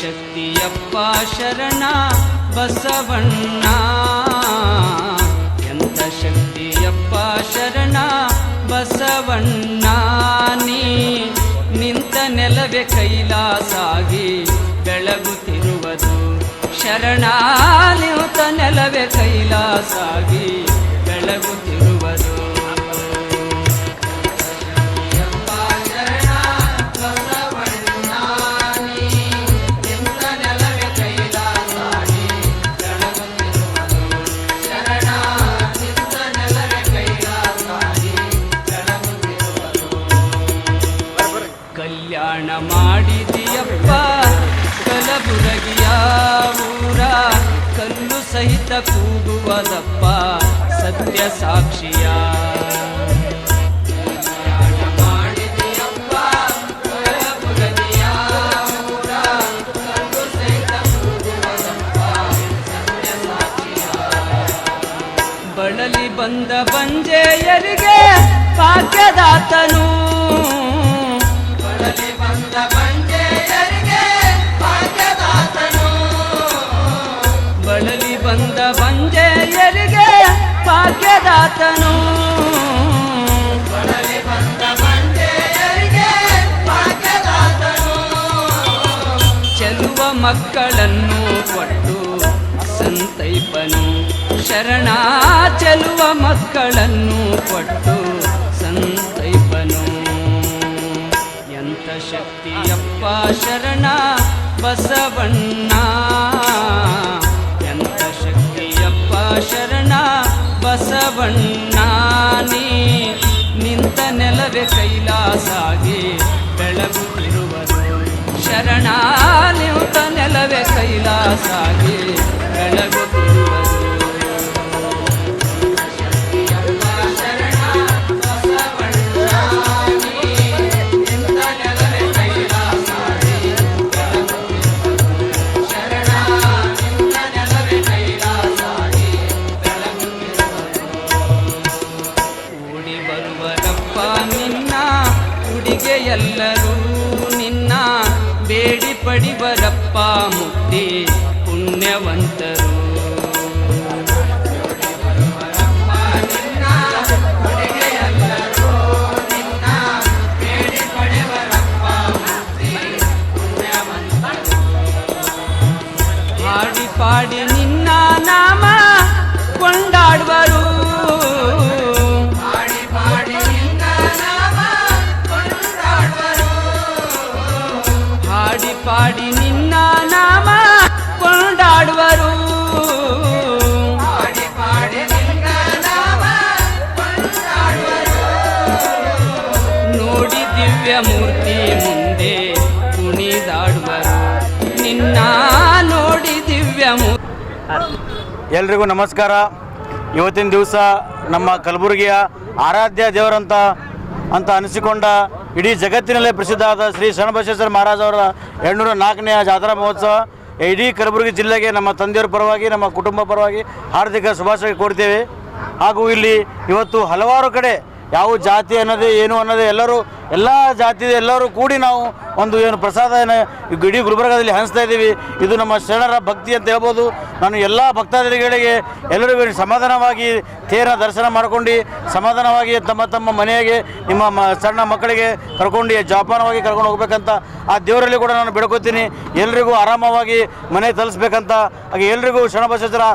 ಶಕ್ತಿಯಪ್ಪ ಶರಣ ಬಸವಣ್ಣ, ಎಂತ ಶಕ್ತಿಯಪ್ಪ ಶರಣ ಬಸವಣ್ಣ. ನೀ ನಿಂತ ನೆಲವೇ ಕೈಲಾಸಾಗಿ ಬೆಳಗುತ್ತಿರುವುದು ಶರಣ, ನಿಂತ ನೆಲವೇ ಕೈಲಾಸಾಗಿ ಬೆಳಗುತ್ತಿರುವುದು. ಕಲ್ಯಾಣ ಮಾಡಿದಿಯಪ್ಪ ಕಲಬುರಗಿಯ ಊರ, ಕಲ್ಲು ಸಹಿತ ಕೂಗುವದಪ್ಪ ಸತ್ಯ ಸಾಕ್ಷಿಯ. ಕಲ್ಯಾಣ ಮಾಡಿದಿಯಪ್ಪ ಕಲಬುರಗಿಯ ಊರ, ಕಲ್ಲು ಸಹಿತ ಕೂಗುವದಪ್ಪ ಸತ್ಯ ಸಾಕ್ಷಿಯ. ಬಳಲಿ ಬಂದ ಬಂಜೆಯರಿಗೆ ಭಾಗ್ಯದಾತನು, ಬಳಲಿ ಬಂದ ಬಂಜೆಯರಿಗೆ ಭಾಗ್ಯದಾತನು, ಬಳಲಿ ಬಂದ ಬಂಜೆಯರಿಗೆ ಭಾಗ್ಯದಾತನು. ಚೆಲುವ ಮಕ್ಕಳನ್ನು ಕೊಟ್ಟು ಸಂತೈಪನು ಶರಣ, ಚೆಲುವ ಮಕ್ಕಳನ್ನು ಕೊಟ್ಟು ಸಂತೈಪನು. ಎಂತ ಶಕ್ತಿಯಪ್ಪ ಶರಣ ಬಸವಣ್ಣ, ಎಂತ ಶಕ್ತಿಯಪ್ಪ ಶರಣ ಬಸವಣ್ಣ. ನೀ ನಿಂತ ನೆಲವೇ ಕೈಲಾಸಾಗಿ ಬೆಳಗುತ್ತಿರುವುದು ಶರಣ, ನಿಂತ ನೆಲವೇ ಕೈಲಾಸಾಗಿ ಬೆಳಗುತ್ತಿರುವುದು. ಎಲ್ಲರೂ ನಿನ್ನ ಬೇಡಿ ಪಡಿವರಪ್ಪ ಮುಕ್ತಿ ಪುಣ್ಯವಂತರು. ಹಾಡಿ ಪಾಡಿ ನಿನ್ನ ನಾಮ ಕೊಂಡಾಡುವರು, ಪಾಡಿ ನಿನ್ನ ನಾಮ ಕೊಂಡಾಡುವರು. ನೋಡಿ ದಿವ್ಯ ಮೂರ್ತಿ ಮುಂದೆ ಕುಣಿದಾಡುವರು, ನಿನ್ನ ನೋಡಿ ದಿವ್ಯ ಮೂರ್ತಿ. ಎಲ್ರಿಗೂ ನಮಸ್ಕಾರ. ಇವತ್ತಿನ ದಿವಸ ನಮ್ಮ ಕಲಬುರಗಿಯ ಆರಾಧ್ಯ ದೇವರಂತ ಅನಿಸಿಕೊಂಡ ಇಡೀ ಜಗತ್ತಿನಲ್ಲೇ ಪ್ರಸಿದ್ಧ ಆದ ಶ್ರೀ ಶರಣಬಸವೇಶ್ವರ ಮಹಾರಾಜ್ ಅವರ 204ನೇ ಜಾತ್ರಾ ಮಹೋತ್ಸವ ಇಡೀ ಕಲಬುರಗಿ ಜಿಲ್ಲೆಗೆ ನಮ್ಮ ತಂದೆಯವರ ಪರವಾಗಿ ನಮ್ಮ ಕುಟುಂಬ ಪರವಾಗಿ ಹಾರ್ದಿಕ ಶುಭಾಶಯ ಕೋರ್ತೇವೆ. ಹಾಗೂ ಇಲ್ಲಿ ಇವತ್ತು ಹಲವಾರು ಕಡೆ ಯಾವ ಜಾತಿ ಅನ್ನೋದೇ ಏನು ಅನ್ನೋದೇ ಎಲ್ಲ ಜಾತಿ ಎಲ್ಲರೂ ಕೂಡಿ ನಾವು ಒಂದು ಏನು ಪ್ರಸಾದ ಇಡೀ ಗುಲ್ಬರ್ಗದಲ್ಲಿ ಹಂಚ್ತಾ ಇದ್ದೀವಿ. ಇದು ನಮ್ಮ ಶರಣರ ಭಕ್ತಿ ಅಂತ ಹೇಳ್ಬೋದು. ನಾನು ಎಲ್ಲ ಭಕ್ತಾದಿಗಳಿಗೆ ಎಲ್ಲರಿಗೂ ಸಮಾಧಾನವಾಗಿ ತೇರ ದರ್ಶನ ಮಾಡ್ಕೊಂಡು ಸಮಾಧಾನವಾಗಿ ತಮ್ಮ ತಮ್ಮ ಮನೆಗೆ ನಿಮ್ಮ ಸಣ್ಣ ಮಕ್ಕಳಿಗೆ ಕರ್ಕೊಂಡು ಜೋಪಾನವಾಗಿ ಕರ್ಕೊಂಡು ಹೋಗ್ಬೇಕಂತ ಆ ದೇವರಲ್ಲಿ ಕೂಡ ನಾನು ಬೇಡ್ಕೋತೀನಿ. ಎಲ್ರಿಗೂ ಆರಾಮವಾಗಿ ಮನೆ ತಲುಪಿಸ್ಬೇಕಂತ. ಹಾಗೆ ಎಲ್ರಿಗೂ ಶರಣಬಸವೇಶ್ವರ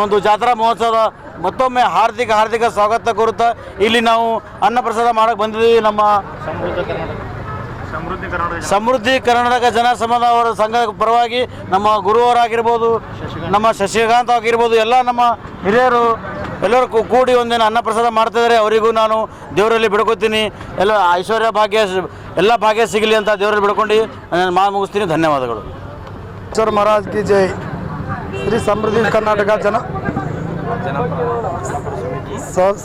ಒಂದು ಜಾತ್ರಾ ಮಹೋತ್ಸವದ ಮತ್ತೊಮ್ಮೆ ಹಾರ್ದಿಕ ಸ್ವಾಗತ ಕೋರುತ್ತಾ ಇಲ್ಲಿ ನಾವು ಅನ್ನಪ್ರಸಾದ ಮಾಡಕ್ಕೆ ಬಂದಿದ್ದೀವಿ. ನಮ್ಮ ಸಮೃದ್ಧಿ ಕರ್ನಾಟಕ ಜನ ಸಮಾಜ ಅವರ ಸಂಘದ ಪರವಾಗಿ ನಮ್ಮ ಗುರುವರಾಗಿರ್ಬೋದು, ನಮ್ಮ ಶಶಿಕಾಂತ್ ಆಗಿರ್ಬೋದು, ಎಲ್ಲ ನಮ್ಮ ಹಿರಿಯರು ಎಲ್ಲರೂ ಕೂಡಿ ಒಂದಿನ ಅನ್ನಪ್ರಸಾದ ಮಾಡ್ತಿದ್ದಾರೆ. ಅವರಿಗೂ ನಾನು ದೇವರಲ್ಲಿ ಬಿಡ್ಕೋತೀನಿ. ಎಲ್ಲ ಐಶ್ವರ್ಯ ಭಾಗ್ಯ ಎಲ್ಲ ಭಾಗ್ಯ ಸಿಗಲಿ ಅಂತ ದೇವರಲ್ಲಿ ಬಿಡ್ಕೊಂಡು ನಾನು ಮುಗಿಸ್ತೀನಿ. ಧನ್ಯವಾದಗಳು. ಸರ್ ಮಹಾರಾಜ್ ಕಿ ಜೈ. ಶ್ರೀ ಸಮೃದ್ಧಿ ಕರ್ನಾಟಕ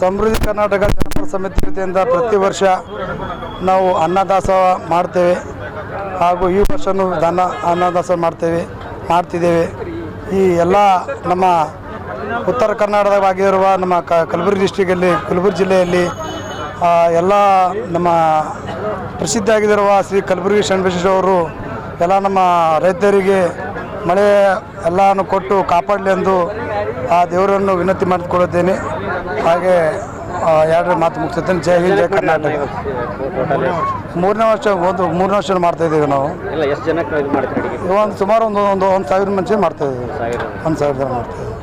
ಸಮೃದ್ಧಿ ಕರ್ನಾಟಕ ಜನಪರ ಸಮಿತಿ ವತಿಯಿಂದ ಪ್ರತಿ ವರ್ಷ ನಾವು ಅನ್ನದಾಸೋಹ ಮಾಡ್ತೇವೆ ಹಾಗೂ ಈ ವರ್ಷವೂ ಅನ್ನದಾಸೋಹ ಮಾಡ್ತಿದ್ದೇವೆ. ಈ ಎಲ್ಲ ನಮ್ಮ ಉತ್ತರ ಕರ್ನಾಟಕವಾಗಿರುವ ನಮ್ಮ ಕಲಬುರಗಿ ಡಿಸ್ಟಿಕಲ್ಲಿ ಕಲಬುರಗಿ ಜಿಲ್ಲೆಯಲ್ಲಿ ಎಲ್ಲ ನಮ್ಮ ಪ್ರಸಿದ್ಧಿಯಾಗಿರುವ ಶ್ರೀ ಕಲಬುರಗಿ ಶರಣಬಸವೇಶ್ವರ ಅವರು ಎಲ್ಲ ನಮ್ಮ ರೈತರಿಗೆ ಮಳೆ ಎಲ್ಲವನ್ನು ಕೊಟ್ಟು ಕಾಪಾಡಲಿ ಎಂದು ಆ ದೇವರನ್ನು ವಿನಂತಿ ಮಾಡಿಕೊಳ್ಳುತ್ತೇನೆ. ಹಾಗೆ ಎರಡು ಮಾತು ಮುಗಿಸುತ್ತೇನೆ. ಜೈ ಹಿಂದ್, ಜೈ ಕರ್ನಾಟಕ. ಮೂರನೇ ವರ್ಷ ಮಾಡ್ತಾಯಿದ್ದೀವಿ ನಾವು. ಸುಮಾರು ಒಂದು 1,000 ಮಂದಿ ಮಾಡ್ತಾಯಿದ್ದೀವಿ. 1,000 ಜನ ಮಾಡ್ತಾಯಿದ್ದೀವಿ.